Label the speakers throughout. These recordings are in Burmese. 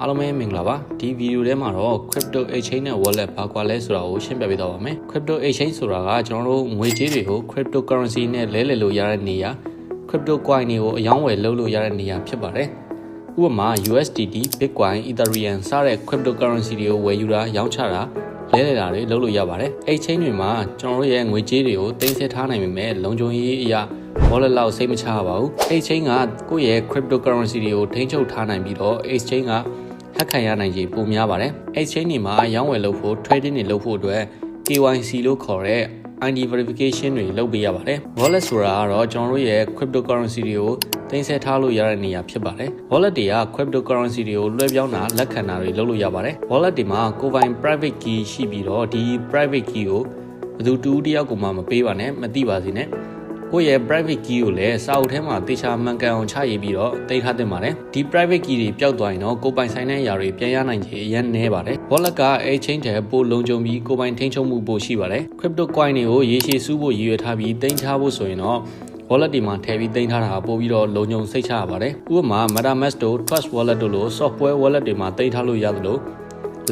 Speaker 1: အားလုံးပဲမင်္ဂလာပါဒီဗီဒီယိုထဲမှာတော့ crypto exchange နဲ့ wallet ဘာကွာလဲဆိုတာကိုရှင်းပြပေးသွားပါမယ် crypto exchange ဆိုတာကကျွန်တော်တို့ငွေကြေးတွေကို cryptocurrency နဲ့လဲလှယ်လို့ရတဲ့နေရာ crypto coin တွေကိုအယောင်းဝယ်လုပ်လို့ရတဲ့နေရာဖြစ်ပါတယ်ဥပမာ USDT Bitcoin Ethereum စတဲ့ cryptocurrency တွေကိုဝယ်ယူတာရောင်းချတာလဲလှယ်တာတွေလုပ်လို့ရပါတယ် exchange တွေမှာကျွန်တော်တို့ရဲ့ငွေကြေးတွေကိုတင်ဆက်ထားနိုင်ပေမဲ့လုံခြုံရေးအရာ wallet လောက်စိတ်မချပါဘူး exchange ကကိုယ့်ရဲ့ cryptocurrency တွေကိုထိန်းချုပ်ထားနိုင်ပြီးတော့ exchange ကဟက်ခံရနိုင်ခြေပိုများပါတယ် exchange တွေမှာရောင်းဝယ်လုပ်ဖို့ trading တွေလုပ်ဖို့အတွက် KYC လို့ခေါ်တဲ့ ID verification တွေလုပ်ပေးရပါတယ် wallet ဆိုတာကတော့ကျွန်တော်တို့ရဲ့ cryptocurrency တွေကိုတင်ဆက်ထားလို့ရတဲ့နေရာဖြစ်ပါတယ် wallet တွေက cryptocurrency တွေကိုလွှဲပြောင်းတာလက်ခံတာတွေလုပ်လို့ရပါတယ် wallet တွေမှာကိုယ်ပိုင် private key ရှိပြီးတော့ဒီ private key ကိုဘယ်သူတူတယောက်ကိုမှမပေးပါနဲ့မသိပါစေနဲ့ကိုယ့်ရဲ့ private key ကိုလည်းစာအုပ်ထဲမှာတေချာမှန်ကန်အောင်ချရေးပြီးတော့တိတ်ထားသင့်ပါတယ်ဒီ private key တွေပျောက်သွားရင်တော့ကိုယ်ပိုင်ဆိုင်တဲ့အရာတွေပြန်ရနိုင်ခြေအရင်နည်းပါတယ် wallet က exchange ထဲပိုလုံခြုံပြီးကိုယ်ပိုင်ထိန်းချုပ်မှုပိုရှိပါတယ် crypto coin တွေကိုရေရှည်စုဖို့ရည်ရွယ်ထားပြီးတင်ထားဖို့ဆိုရင်တော့ wallet တွေမှာထည့်ပြီးတင်ထားတာပို့ပြီးတော့လုံခြုံစိတ်ချရပါတယ်ဥပမာ MetaMask တို့ Trust Wallet တို့လို software wallet တွေမှာတင်ထားလို့ရသလို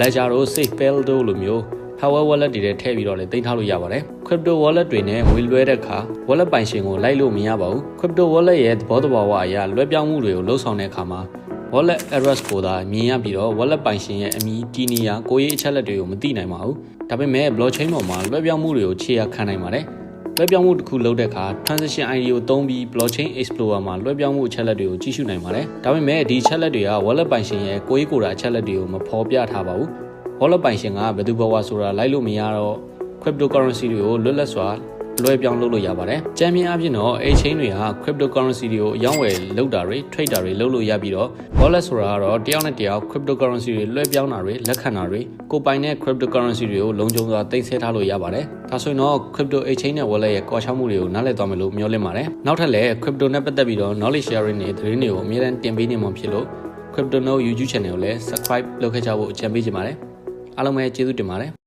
Speaker 1: Ledger တို့ SafePal တို့လိုမျိုးPower wallet တွေထည့်ပြီးတော့လည်းတင်ထားလို့ရပါတယ် crypto wallet တွေနဲ့ငွေလွှဲတဲ့အခါ wallet ပိုင်ရှင်ကိုလိုက်လို့မရပါဘူး crypto wallet ရဲ့သဘောတဘာဝအရလွှဲပြောင်းမှုတွေကိုလှုပ်ဆောင်တဲ့အခါမှာ wallet address ကိုသာမြင်ရပြီးတော့ wallet ပိုင်ရှင်ရဲ့အမည်တည်နေရာကိုယ်ရေးအချက်လက်တွေကိုမသိနိုင်ပါဘူးဒါပေမဲ့ blockchain ပေါ်မှာလွှဲပြောင်းမှုတွေကိုခြေရာခံနိုင်ပါတယ်လွှဲပြောင်းမှုတစ်ခုလုပ်တဲ့အခါ transaction ID ကိုသုံးပြီး blockchain explorer မှာလွှဲပြောင်းမှုအချက်လက်တွေကိုကြည့်ရှုနိုင်ပါတယ်ဒါပေမဲ့ဒီအချက်လက်တွေက wallet ပိုင်ရှင်ရဲ့ကိုယ်ရေးကိုယ်တာအချက်လက်တွေကိုမဖော်ပြထားပါဘူးwallet ပိုင်ရှင်ကဘယ်သူဘဝဆိုတာလိုက်လို့မရတော့ cryptocurrency တွေကိုလွတ်လပ်စွာလွှဲပြောင်းလုပ်လို့ရပါတယ်။ကြမ်းမြင်အပြင်တော့ exchange တွေဟာ cryptocurrency တွေကိုအယောင်းဝယ်လုပ်တာတွေ trade တာတွေလုပ်လို့ရပြီးတော့ wallet ဆိုတာကတော့တယောက်နဲ့တယောက် cryptocurrency တွေလွှဲပြောင်းတာတွေလက်ခံတာတွေကိုပိုင်တဲ့ cryptocurrency တွေကိုလုံခြုံစွာတင်ဆက်ထားလို့ရပါတယ်။ဒါဆိုရင်တော့ crypto exchange နဲ့ wallet ရဲ့ကွာခြားမှုတွေကိုနားလည်သွားမယ်လို့မျှော်လင့်ပါတယ်။နောက်ထပ်လည်း crypto နဲ့ပတ်သက်ပြီးတော့ knowledge sharing တွေသတင်းတွေကိုအမြဲတမ်းတင်ပေးနေမှာဖြစ်လို့ crypto know YouTube channel ကိုလည်း subscribe လုပ်ခဲ့ကြဖို့အကြံပေးချင်ပါတယ်။အားလုံးပဲကျေးဇူးတင်ပါတယ်